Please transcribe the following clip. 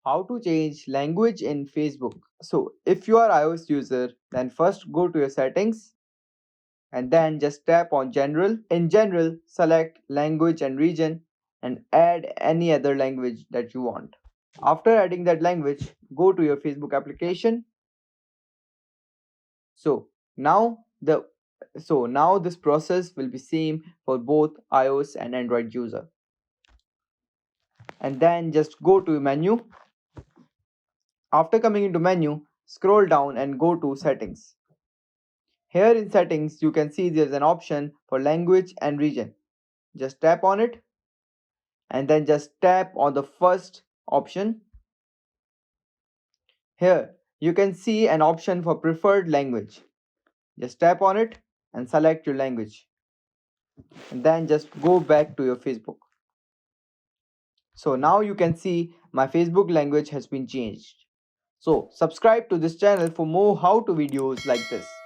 How to change language in Facebook. So if you are iOS user, then first go to your settings and then just tap on general. In general, select language and region and add any other language that you want. After adding that language, go to your Facebook application. So now the now this process will be same for both iOS and Android user. And then just go to menu. After coming into menu, scroll down and go to settings. Here in settings, you can see there's an option for language and region. Just tap on it and then just tap on the first option. Here you can see an option for preferred language. Just tap on it and select your language and then just go back to your Facebook. So now you can see my Facebook language has been changed. So subscribe to this channel for more how to videos like this.